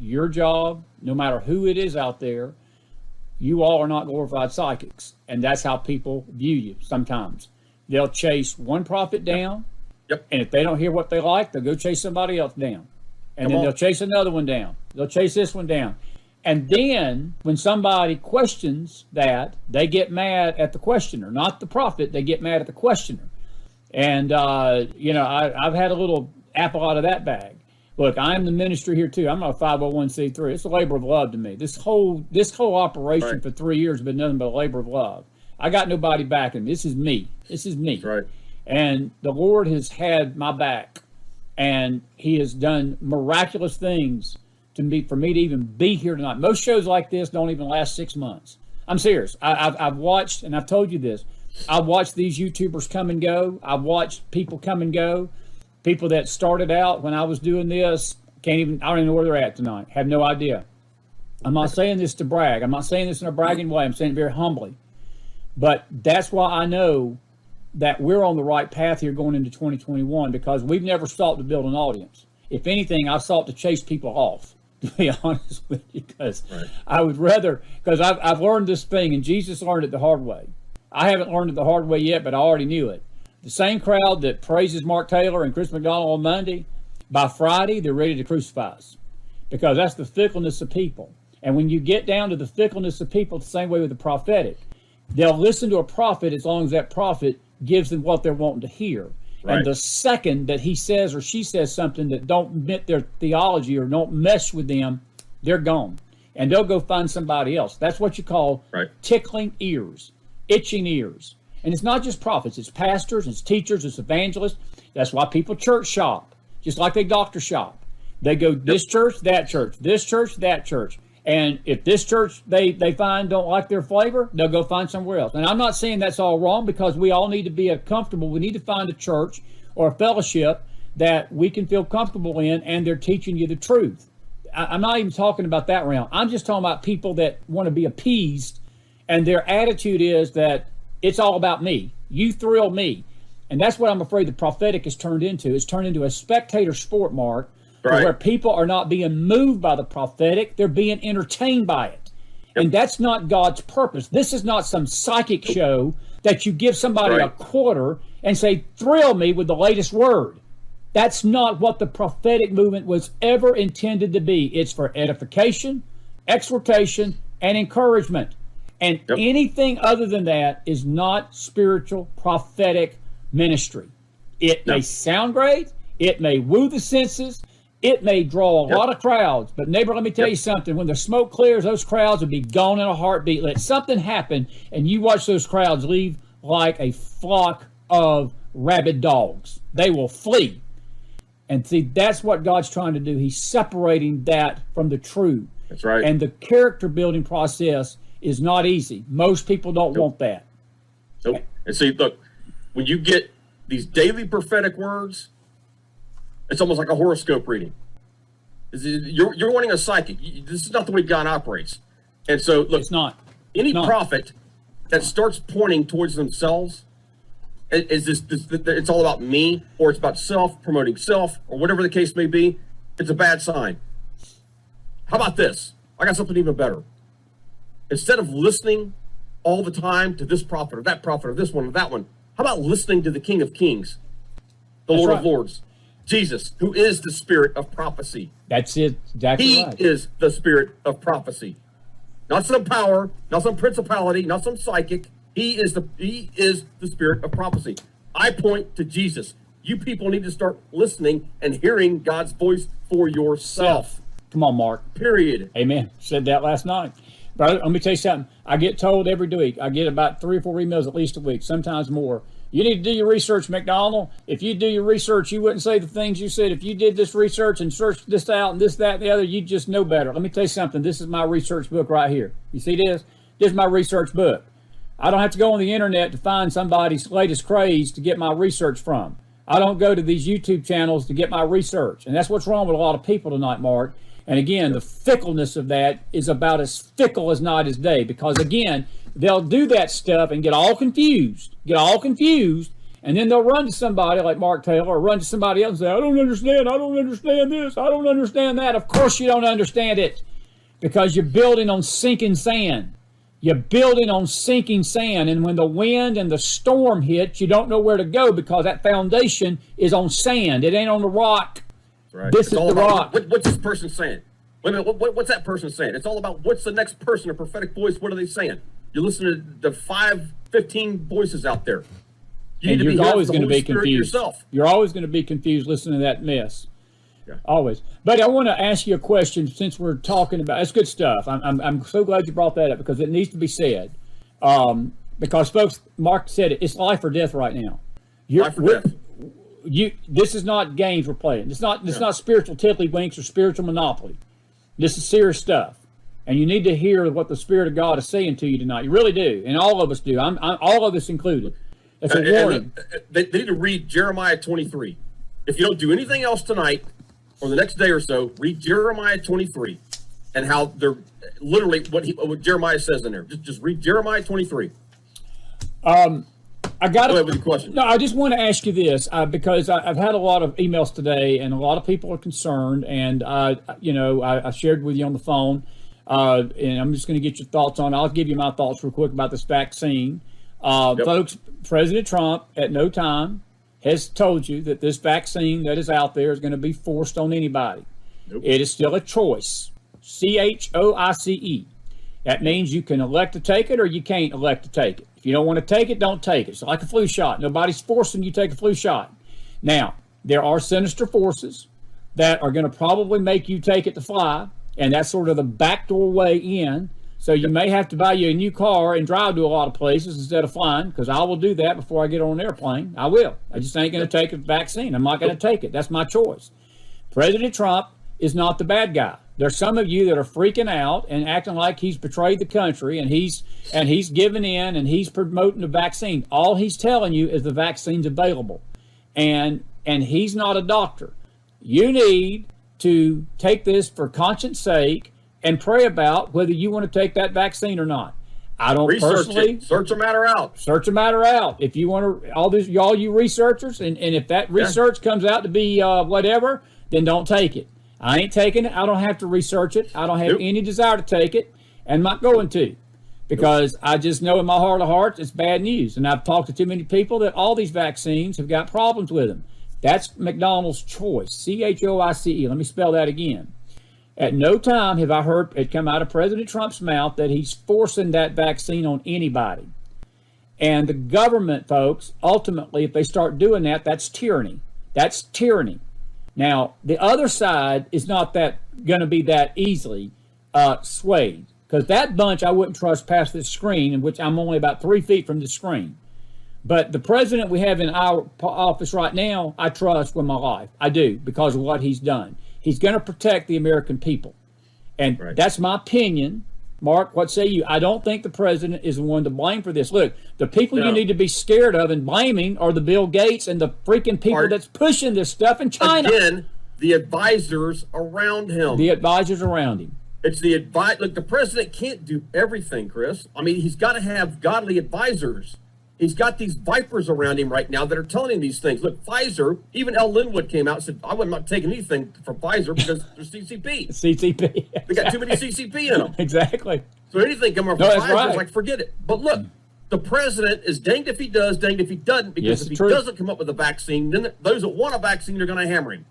your job, no matter who it is out there, you all are not glorified psychics. And that's how people view you sometimes. They'll chase one prophet down. Yep. And if they don't hear what they like, they'll go chase somebody else down. And then they'll chase another one down. They'll chase this one down. And then when somebody questions that, they get mad at the questioner, not the prophet. They get mad at the questioner. And, I've had a little apple out of that bag. Look, I'm the ministry here too. I'm not a 501c3. It's a labor of love to me. This whole operation for 3 years has been nothing but a labor of love. I got nobody backing me. This is me. This is me. That's right. And the Lord has had my back, and he has done miraculous things for me to even be here tonight. Most shows like this don't even last 6 months. I'm serious. I've watched, and I've told you this, I've watched these YouTubers come and go. I've watched people come and go. People that started out when I was doing this, I don't even know where they're at tonight. Have no idea. I'm not saying this to brag. I'm not saying this in a bragging way. I'm saying it very humbly. But that's why I know that we're on the right path here going into 2021, because we've never sought to build an audience. If anything, I've sought to chase people off, to be honest with you, because I would rather, because I've learned this thing, and Jesus learned it the hard way. I haven't learned it the hard way yet, but I already knew it. The same crowd that praises Mark Taylor and Chris McDonald on Monday, by Friday, they're ready to crucify us, because that's the fickleness of people. And when you get down to the fickleness of people, the same way with the prophetic, they'll listen to a prophet as long as that prophet gives them what they're wanting to hear. Right. And the second that he says or she says something that don't fit their theology or don't mesh with them, they're gone. And they'll go find somebody else. That's what you call tickling ears, itching ears. And it's not just prophets. It's pastors, it's teachers, it's evangelists. That's why people church shop, just like they doctor shop. They go this church, that church, this church, that church. And if this church they find don't like their flavor, they'll go find somewhere else. And I'm not saying that's all wrong, because we all need to be comfortable. We need to find a church or a fellowship that we can feel comfortable in, and they're teaching you the truth. I'm not even talking about that realm. I'm just talking about people that want to be appeased, and their attitude is that it's all about me. You thrill me. And that's what I'm afraid the prophetic has turned into. It's turned into a spectator sport, Mark, where people are not being moved by the prophetic. They're being entertained by it. And that's not God's purpose. This is not some psychic show that you give somebody a quarter and say, thrill me with the latest word. That's not what the prophetic movement was ever intended to be. It's for edification, exhortation, and encouragement. And anything other than that is not spiritual prophetic ministry. It may sound great. It may woo the senses. It may draw a lot of crowds. But neighbor, let me tell you something. When the smoke clears, those crowds will be gone in a heartbeat. Let something happen, and you watch those crowds leave like a flock of rabid dogs. They will flee. And see, that's what God's trying to do. He's separating that from the truth. That's right. And the character building process is not easy. Most people don't want that. Nope. And see, look, when you get these daily prophetic words, it's almost like a horoscope reading. You're wanting a psychic. This is not the way God operates. And so, look, it's not. Any prophet that starts pointing towards themselves, is this it's all about me, or it's about self, promoting self, or whatever the case may be, it's a bad sign. How about this? I got something even better. Instead of listening all the time to this prophet or this one or that one, how about listening to the King of Kings, the Lord of Lords, Jesus, who is the spirit of prophecy? That's it. Exactly right. He is the spirit of prophecy. Not some power, not some principality, not some psychic. He is the spirit of prophecy. I point to Jesus. You people need to start listening and hearing God's voice for yourself. Come on, Mark. Period. Amen. Said that last night. Brother, let me tell you something. I get told every week, I get about 3 or 4 emails at least a week, sometimes more. You need to do your research, McDonald. If you do your research, you wouldn't say the things you said. If you did this research and searched this out and this, that, and the other, you'd just know better. Let me tell you something. This is my research book right here. You see this? This is my research book. I don't have to go on the internet to find somebody's latest craze to get my research from. I don't go to these YouTube channels to get my research. And that's what's wrong with a lot of people tonight, Mark. And again, the fickleness of that is about as fickle as night is day, because again, they'll do that stuff and get all confused, And then they'll run to somebody like Mark Taylor or run to somebody else and say, I don't understand this, I don't understand that. Of course you don't understand it, because you're building on sinking sand. You're building on sinking sand, and when the wind and the storm hits, you don't know where to go because that foundation is on sand. It ain't on the rock. Right. This It's is all the about rock. what's this person saying? Wait a minute, what's that person saying? It's all about what's the next person, a prophetic voice, what are they saying? You listen to the 15 voices out there. You And need to be you're hearing always the going to Holy be Spirit confused. yourself. You're always going to be confused listening to that mess. Yeah. Always. But I want to ask you a question since we're talking about, that's good stuff. I'm so glad you brought that up because it needs to be said. Because folks, Mark said it, it's life or death right now. Life or death. This is not games we're playing. It's not spiritual tiddlywinks or spiritual monopoly. This is serious stuff. And you need to hear what the Spirit of God is saying to you tonight. You really do. And all of us do. I'm all of us included. It's a warning. They need to read Jeremiah 23. If you don't do anything else tonight or the next day or so, read Jeremiah 23 and how they're literally what Jeremiah says in there. Just read Jeremiah 23. I got Go ahead with your question. No, I just want to ask you this because I've had a lot of emails today, and a lot of people are concerned. And I shared with you on the phone, and I'm just going to get your thoughts on. I'll give you my thoughts real quick about this vaccine, folks. President Trump at no time has told you that this vaccine that is out there is going to be forced on anybody. Nope. It is still a choice. CHOICE. That means you can elect to take it or you can't elect to take it. If you don't want to take it, don't take it. It's like a flu shot. Nobody's forcing you to take a flu shot. Now, there are sinister forces that are going to probably make you take it to fly, and that's sort of the backdoor way in. So you may have to buy you a new car and drive to a lot of places instead of flying, because I will do that before I get on an airplane. I will. I just ain't going to take a vaccine. I'm not going to take it. That's my choice. President Trump is not the bad guy. There's some of you that are freaking out and acting like he's betrayed the country and he's giving in and he's promoting the vaccine. All he's telling you is the vaccine's available, and he's not a doctor. You need to take this for conscience sake and pray about whether you want to take that vaccine or not. I don't personally search the matter out. Search the matter out. If you want to, all you researchers, and if that research comes out to be whatever, then don't take it. I ain't taking it. I don't have to research it. I don't have any desire to take it, and not going to, because I just know in my heart of hearts it's bad news. And I've talked to too many people that all these vaccines have got problems with them. That's McDonald's choice. CHOICE. Let me spell that again. At no time have I heard it come out of President Trump's mouth that he's forcing that vaccine on anybody. And the government, folks, ultimately, if they start doing that, that's tyranny. That's tyranny. Now, the other side is not that going to be that easily swayed, because that bunch I wouldn't trust past this screen, in which I'm only about 3 feet from the screen. But the president we have in our office right now, I trust with my life. I do, because of what he's done. He's going to protect the American people. And that's my opinion. Mark, what say you? I don't think the president is the one to blame for this. Look, the people you need to be scared of and blaming are the Bill Gates and the freaking people that's pushing this stuff in China. Again, the advisors around him. The advisors around him. It's the Look, the president can't do everything, Chris. I mean, he's got to have godly advisors. He's got these vipers around him right now that are telling him these things. Look, Pfizer, even L. Linwood came out and said, I'm not taking anything from Pfizer because there's CCP. CCP. They got too many CCP in them. Exactly. So anything coming from Pfizer is like, forget it. But look, the president is danged if he does, danged if he doesn't, because if he doesn't come up with a vaccine, then those that want a vaccine are going to hammer him.